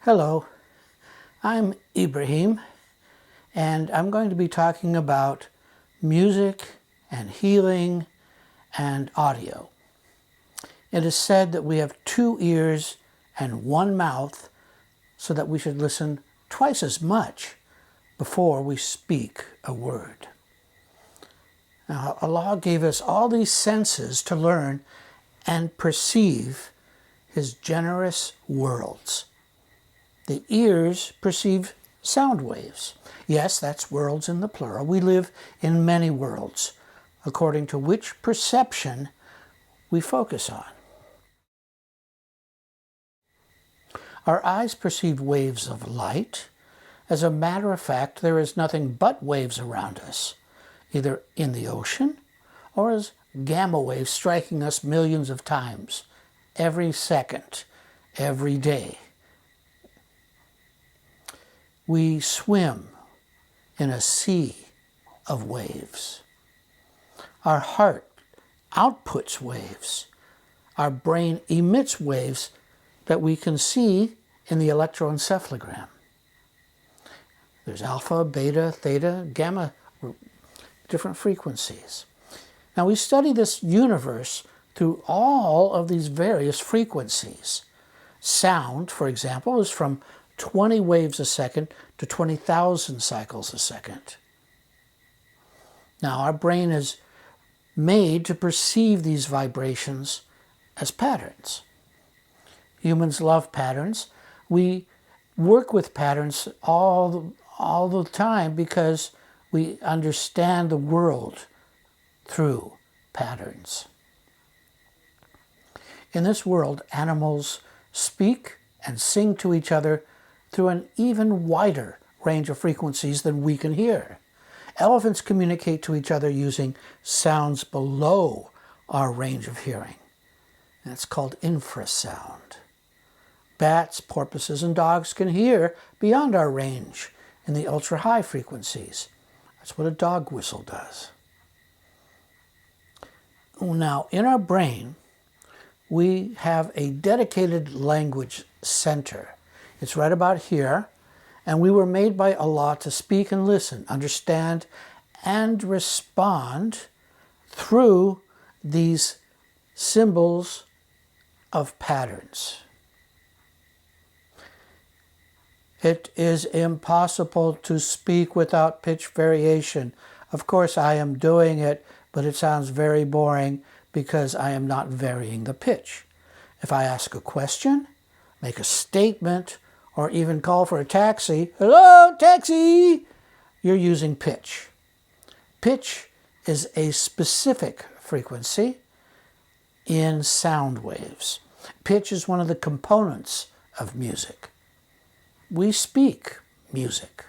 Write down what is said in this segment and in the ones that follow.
Hello, I'm Ibrahim, and I'm going to be talking about music and healing and audio. It is said that we have 2 ears and 1 mouth, so that we should listen twice as much before we speak a word. Now, Allah gave us all these senses to learn and perceive His generous worlds. The ears perceive sound waves. Yes, that's worlds in the plural. We live in many worlds, according to which perception we focus on. Our eyes perceive waves of light. As a matter of fact, there is nothing but waves around us, either in the ocean or as gamma waves striking us millions of times, every second, every day. We swim in a sea of waves. Our heart outputs waves. Our brain emits waves that we can see in the electroencephalogram. There's alpha, beta, theta, gamma, different frequencies. Now we study this universe through all of these various frequencies. Sound, for example, is from 20 waves a second to 20,000 cycles a second. Now, our brain is made to perceive these vibrations as patterns. Humans love patterns. We work with patterns all the time because we understand the world through patterns. In this world, animals speak and sing to each other through an even wider range of frequencies than we can hear. Elephants communicate to each other using sounds below our range of hearing. That's called infrasound. Bats, porpoises, and dogs can hear beyond our range in the ultra-high frequencies. That's what a dog whistle does. Now, in our brain, we have a dedicated language center. It's right about here, and we were made by Allah to speak and listen, understand, and respond through these symbols of patterns. It is impossible to speak without pitch variation. Of course, I am doing it, but it sounds very boring because I am not varying the pitch. If I ask a question, make a statement, or even call for a taxi, hello, taxi, you're using pitch. Pitch is a specific frequency in sound waves. Pitch is one of the components of music. We speak music.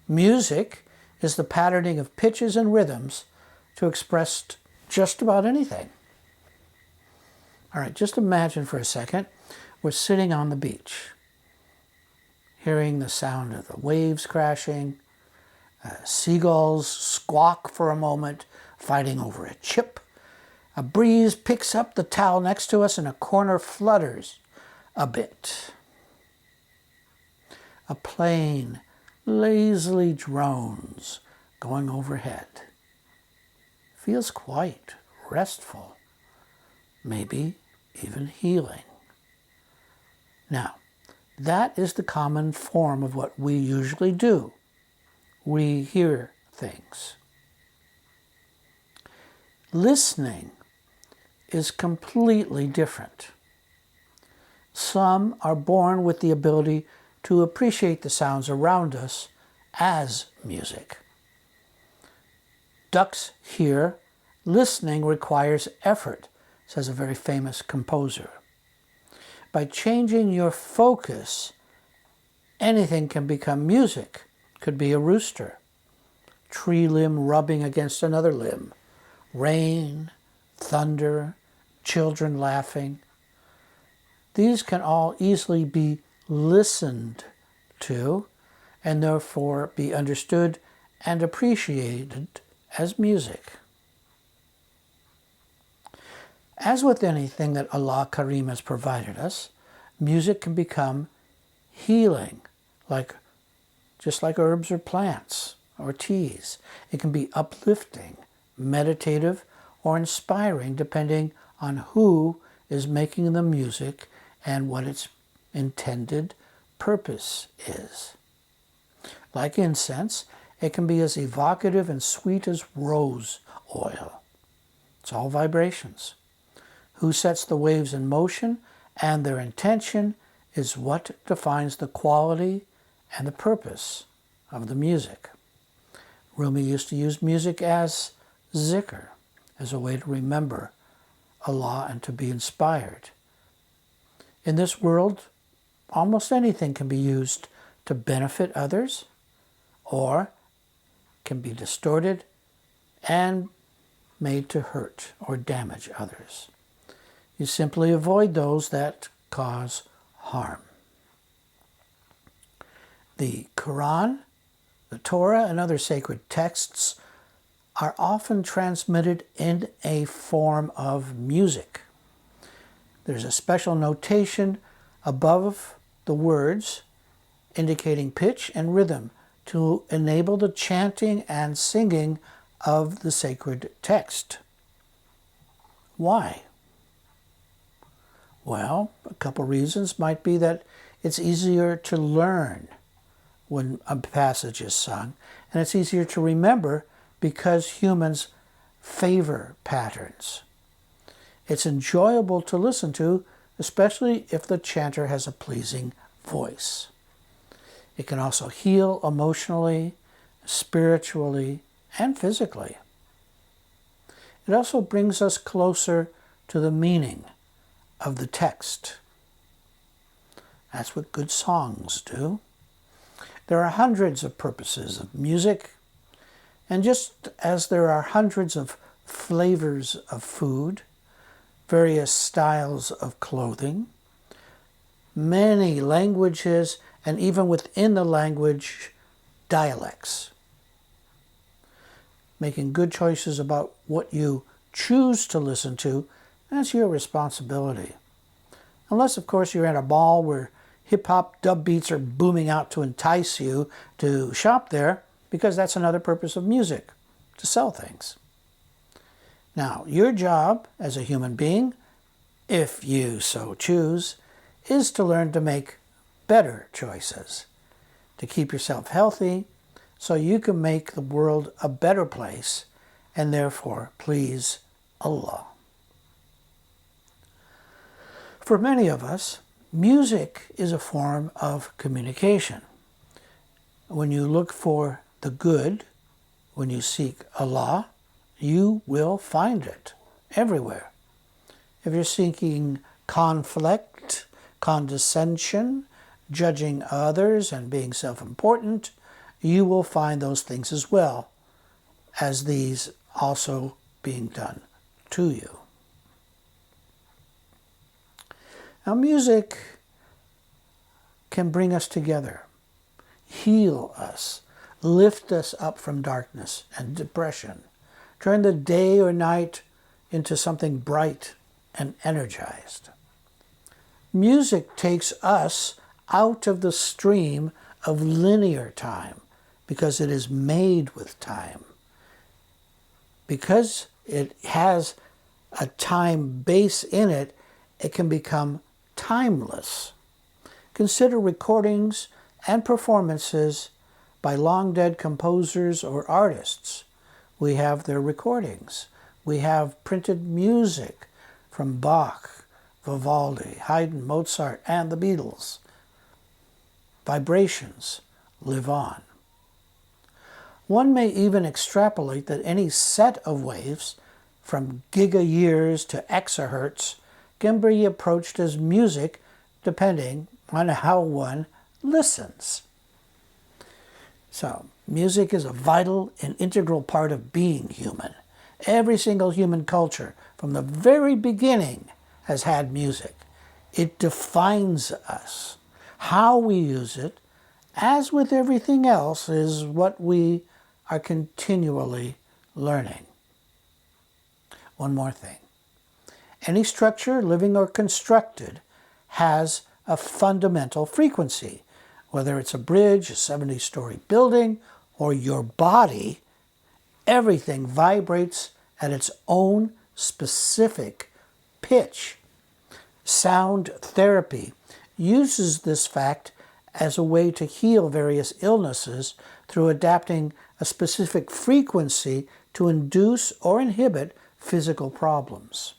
Music is the patterning of pitches and rhythms to express just about anything. All right, just imagine for a second, we're sitting on the beach, hearing the sound of the waves crashing, seagulls squawk for a moment, fighting over a chip. A breeze picks up the towel next to us and a corner flutters a bit. A plane lazily drones going overhead. Feels quite restful, maybe even healing. Now, that is the common form of what we usually do. We hear things. Listening is completely different. Some are born with the ability to appreciate the sounds around us as music. Ducks hear. Listening requires effort, says a very famous composer. By changing your focus, anything can become music. Could be a rooster, tree limb rubbing against another limb, rain, thunder, children laughing. These can all easily be listened to and therefore be understood and appreciated as music. As with anything that Allah Karim has provided us, music can become healing, just like herbs or plants or teas. It can be uplifting, meditative, or inspiring depending on who is making the music and what its intended purpose is. Like incense, it can be as evocative and sweet as rose oil. It's all vibrations. Who sets the waves in motion and their intention is what defines the quality and the purpose of the music. Rumi used to use music as zikr, as a way to remember Allah and to be inspired. In this world, almost anything can be used to benefit others or can be distorted and made to hurt or damage others. You simply avoid those that cause harm. The Quran, the Torah, and other sacred texts are often transmitted in a form of music. There's a special notation above the words indicating pitch and rhythm to enable the chanting and singing of the sacred text. Why? Well, a couple reasons might be that it's easier to learn when a passage is sung, and it's easier to remember because humans favor patterns. It's enjoyable to listen to, especially if the chanter has a pleasing voice. It can also heal emotionally, spiritually, and physically. It also brings us closer to the meaning of the text. That's what good songs do. There are hundreds of purposes of music, and just as there are hundreds of flavors of food, various styles of clothing, many languages, and even within the language, dialects. Making good choices about what you choose to listen to, that's your responsibility. Unless, of course, you're at a mall where hip-hop dub beats are booming out to entice you to shop there, because that's another purpose of music, to sell things. Now, your job as a human being, if you so choose, is to learn to make better choices, to keep yourself healthy so you can make the world a better place and therefore please Allah. For many of us, music is a form of communication. When you look for the good, when you seek Allah, you will find it everywhere. If you're seeking conflict, condescension, judging others, and being self-important, you will find those things as well as these also being done to you. Now, music can bring us together, heal us, lift us up from darkness and depression, turn the day or night into something bright and energized. Music takes us out of the stream of linear time because it is made with time. Because it has a time base in it, it can become timeless. Consider recordings and performances by long-dead composers or artists. We have their recordings. We have printed music from Bach, Vivaldi, Haydn, Mozart, and the Beatles. Vibrations live on. One may even extrapolate that any set of waves, from gigayears to exahertz, can be approached as music depending on how one listens. So, music is a vital and integral part of being human. Every single human culture, from the very beginning, has had music. It defines us. How we use it, as with everything else, is what we are continually learning. One more thing. Any structure, living or constructed, has a fundamental frequency. Whether it's a bridge, a 70-story building, or your body, everything vibrates at its own specific pitch. Sound therapy uses this fact as a way to heal various illnesses through adapting a specific frequency to induce or inhibit physical problems.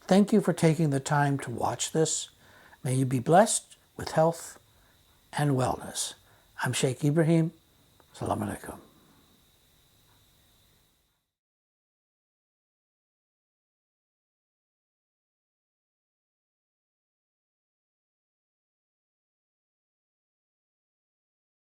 Thank you for taking the time to watch this. May you be blessed with health and wellness. I'm Shaykh Ibrahim. Assalamu alaikum.